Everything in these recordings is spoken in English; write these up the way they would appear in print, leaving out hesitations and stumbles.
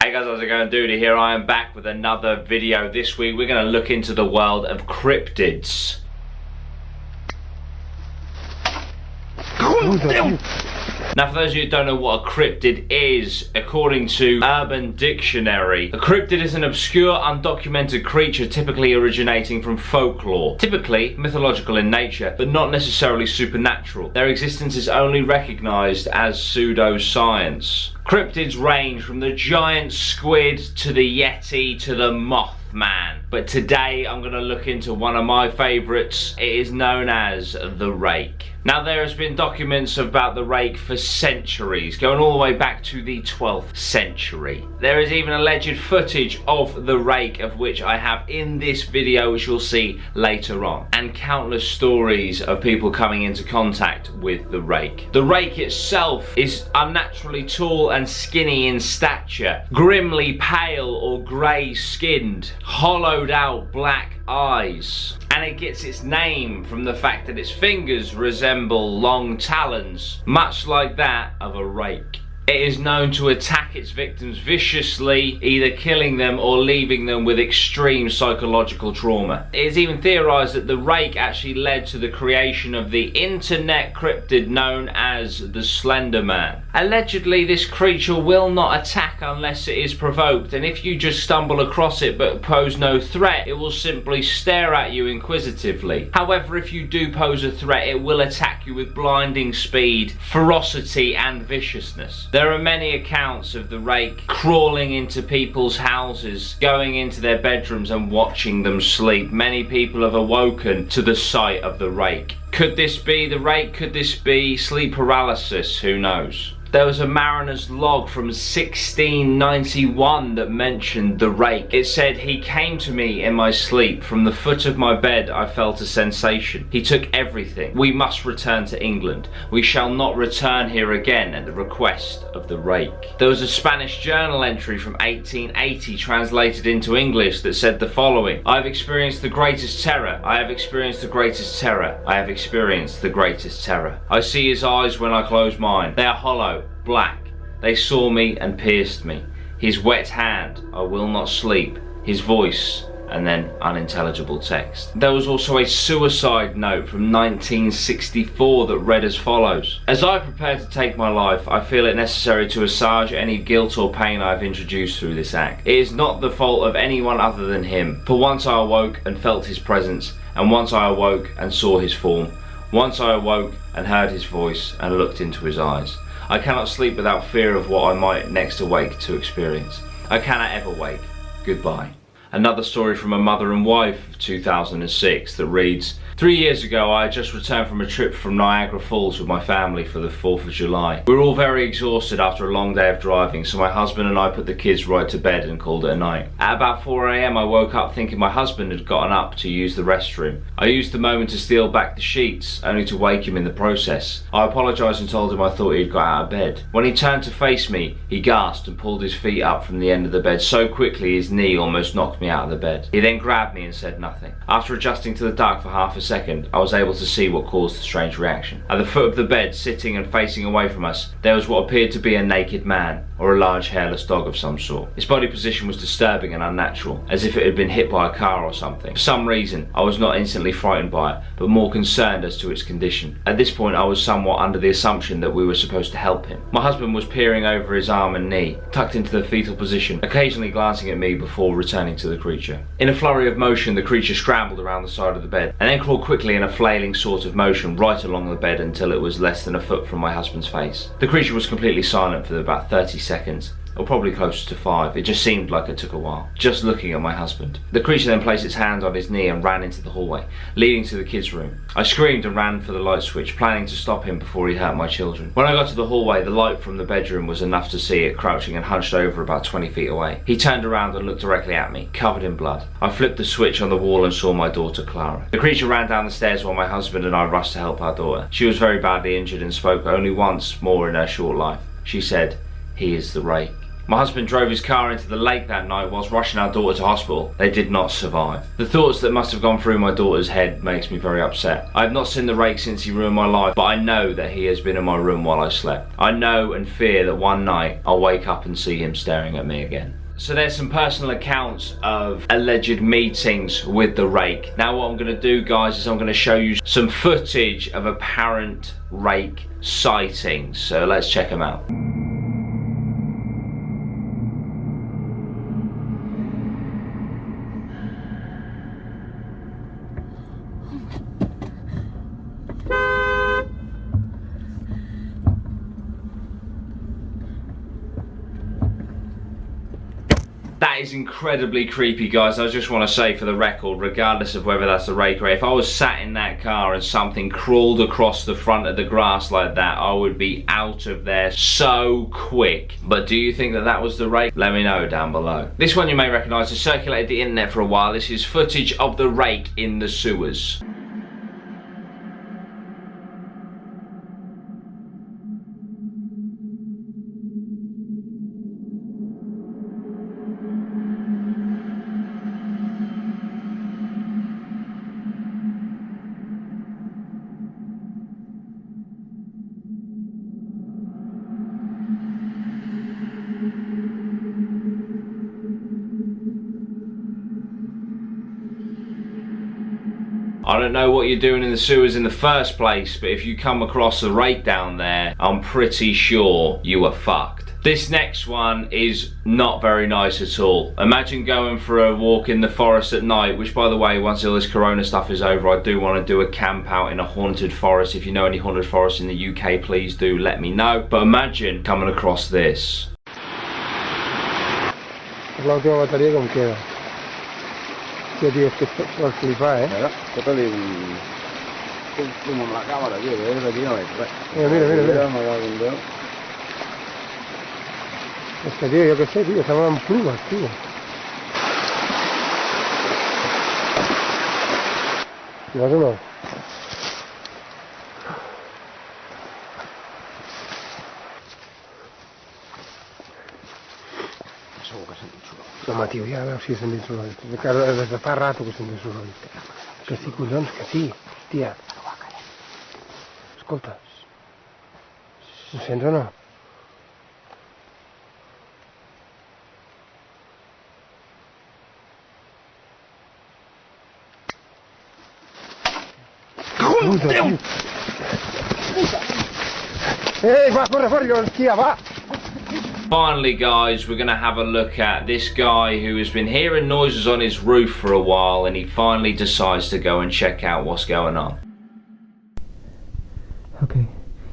Hey guys, how's it going? Dudey here. I am back with another video. This week we're going to look into the world of cryptids. Now, for those of you who don't know what a cryptid is, according to Urban Dictionary, a cryptid is an obscure, undocumented creature typically originating from folklore. Typically mythological in nature, but not necessarily supernatural. Their existence is only recognised as pseudoscience. Cryptids range from the giant squid to the yeti to the mothman. But today I'm going to look into one of my favourites. It is known as the rake. Now, there has been documents about the rake for centuries, going all the way back to the 12th century. There is even alleged footage of the rake, of which I have in this video, which you'll see later on, and countless stories of people coming into contact with the rake. The rake itself is unnaturally tall and skinny in stature, grimly pale or grey skinned, hollowed out black eyes, and it gets its name from the fact that its fingers resemble long talons, much like that of a rake. It is known to attack its victims viciously, either killing them or leaving them with extreme psychological trauma. It is even theorised that the rake actually led to the creation of the internet cryptid known as the Slender Man. Allegedly, this creature will not attack unless it is provoked, and if you just stumble across it but pose no threat, it will simply stare at you inquisitively. However, if you do pose a threat, it will attack you with blinding speed, ferocity and viciousness. There are many accounts of the rake crawling into people's houses, going into their bedrooms and watching them sleep. Many people have awoken to the sight of the rake. Could this be the rake? Could this be sleep paralysis? Who knows? There was a mariner's log from 1691 that mentioned the rake. It said, "He came to me in my sleep. From the foot of my bed I felt a sensation. He took everything. We must return to England. We shall not return here again at the request of the rake." There was a Spanish journal entry from 1880 translated into English that said the following: "I have experienced the greatest terror. I have experienced the greatest terror. I have experienced the greatest terror. I see his eyes when I close mine. They are hollow, black. They saw me and pierced me. His wet hand, I will not sleep. His voice," and then unintelligible text. There was also a suicide note from 1964 that read as follows: "As I prepare to take my life, I feel it necessary to assuage any guilt or pain I have introduced through this act. It is not the fault of anyone other than him. For once I awoke and felt his presence, and once I awoke and saw his form. Once I awoke and heard his voice and looked into his eyes. I cannot sleep without fear of what I might next awake to experience. I cannot ever wake. Goodbye." Another story from a mother and wife of 2006 that reads, 3 years ago I had just returned from a trip from Niagara Falls with my family for the 4th of July. We were all very exhausted after a long day of driving, so my husband and I put the kids right to bed and called it a night. At about 4 AM I woke up thinking my husband had gotten up to use the restroom. I used the moment to steal back the sheets, only to wake him in the process. I apologised and told him I thought he had got out of bed. When he turned to face me, he gasped and pulled his feet up from the end of the bed so quickly his knee almost knocked me out of the bed. He then grabbed me and said nothing. After adjusting to the dark for half a second, I was able to see what caused the strange reaction. At the foot of the bed, sitting and facing away from us, there was what appeared to be a naked man, or a large hairless dog of some sort. His body position was disturbing and unnatural, as if it had been hit by a car or something. For some reason, I was not instantly frightened by it, but more concerned as to its condition. At this point, I was somewhat under the assumption that we were supposed to help him. My husband was peering over his arm and knee, tucked into the fetal position, occasionally glancing at me before returning to the creature. In a flurry of motion, the creature scrambled around the side of the bed, and then crawled quickly in a flailing sort of motion right along the bed until it was less than a foot from my husband's face. The creature was completely silent for about 30 seconds, or probably closer to 5. It just seemed like it took a while, just looking at my husband. The creature then placed its hand on his knee and ran into the hallway, leading to the kids' room. I screamed and ran for the light switch, planning to stop him before he hurt my children. When I got to the hallway, the light from the bedroom was enough to see it crouching and hunched over about 20 feet away. He turned around and looked directly at me, covered in blood. I flipped the switch on the wall and saw my daughter Clara. The creature ran down the stairs while my husband and I rushed to help our daughter. She was very badly injured and spoke only once more in her short life. She said, "He is the rake." My husband drove his car into the lake that night whilst rushing our daughter to hospital. They did not survive. The thoughts that must have gone through my daughter's head makes me very upset. I have not seen the rake since he ruined my life, but I know that he has been in my room while I slept. I know and fear that one night I'll wake up and see him staring at me again. So there's some personal accounts of alleged meetings with the rake. Now what I'm going to do, guys, is I'm going to show you some footage of apparent rake sightings. So let's check them out. That is incredibly creepy, guys. I just want to say for the record, regardless of whether that's a rake or if I was sat in that car and something crawled across the front of the grass like that, I would be out of there so quick. But do you think that that was the rake? Let me know down below. This one you may recognise has circulated the internet for a while. This is footage of the rake in the sewers. I don't know what you're doing in the sewers in the first place, but if you come across a rake down there, I'm pretty sure you are fucked. This next one is not very nice at all. Imagine going for a walk in the forest at night, which by the way, once all this corona stuff is over, I do want to do a camp out in a haunted forest. If you know any haunted forests in the UK, please do let me know. But imagine coming across this. La última batería como queda. Tío, tío, es que esto va a flipar, ¿eh? ¿Verdad? Tócale como la cámara, tío, que es de aquí no hay. Mira, mira, mira, mira. Me da un dedo. Es que, tío, yo qué sé, tío, se llaman plumas, tío. ¿Llevas uno? Home, tio, ja veus si he sentit soroll. Des de fa rato que he sentit soroll. Que sí, collons, que sí. Hòstia. Escolta. Ho sents o no? Puta, tio. Ei, va, corre, corre, hòstia, va. Finally, guys, we're going to have a look at this guy who has been hearing noises on his roof for a while, and he finally decides to go and check out what's going on. Okay,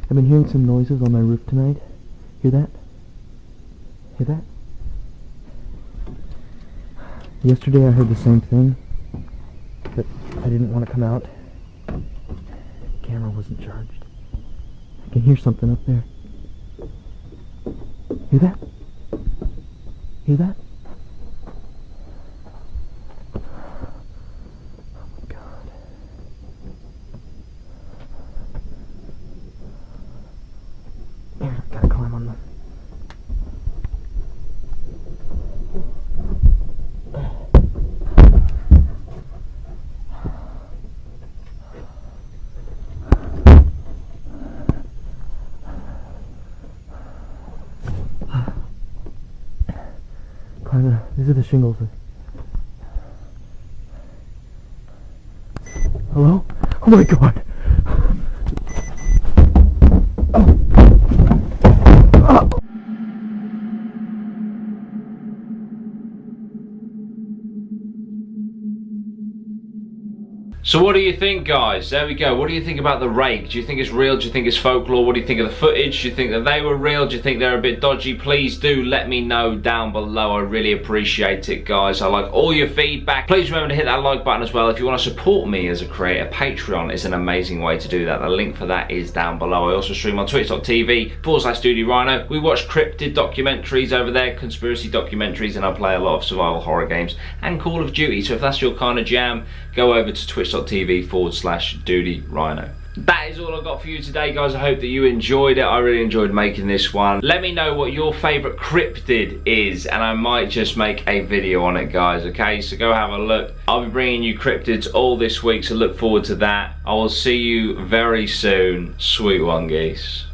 I've been hearing some noises on my roof tonight. Hear that? Hear that? Yesterday I heard the same thing, but I didn't want to come out. The camera wasn't charged. I can hear something up there. Hear that? Hear that? Oh my God. There, gotta climb on them. These are the shingles. Hello? Oh my God! So what do you think, guys? There we go. What do you think about the rake? Do you think it's real? Do you think it's folklore? What do you think of the footage? Do you think that they were real? Do you think they're a bit dodgy? Please do let me know down below. I really appreciate it, guys. I like all your feedback. Please remember to hit that like button as well. If you want to support me as a creator, Patreon is an amazing way to do that. The link for that is down below. I also stream on twitch.tv/Dudey Rhino. We watch cryptid documentaries over there, conspiracy documentaries, and I play a lot of survival horror games and Call of Duty. So if that's your kind of jam, go over to twitch.tv/Dudey Rhino. That is all I've got for you today, guys. I hope that you enjoyed it. I really enjoyed making this one. Let me know what your favourite cryptid is, and I might just make a video on it, guys, okay? So go have a look. I'll be bringing you cryptids all this week, so look forward to that. I will see you very soon. Sweet one, geese.